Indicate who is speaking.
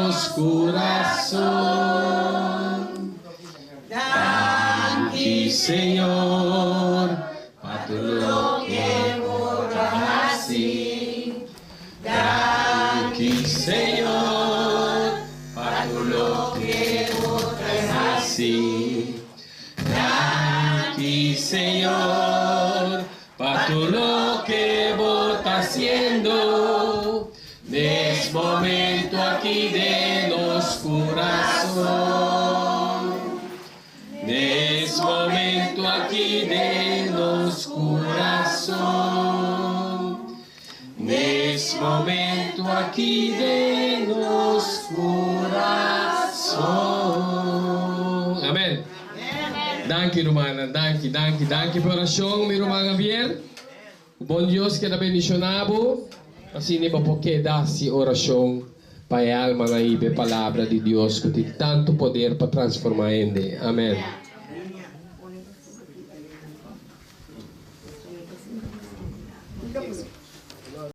Speaker 1: nos coração. Daqui, Senhor, patuloy que botasi. Daqui, Senhor, patuloy que botasi. Daqui, Senhor, patuloy que bota haciendo. Nesse momento aqui de nos coração. Nesse momento aqui de nos coração. Nesse momento aqui de nos coração. Amen. Danke, Romana. Danke por oração, mi Romana Javier. O bom Deus que na bendicionado. Assim, não pode dar-se oração para a alma na palavra de Deus que tem tanto poder para transformar em. Amém.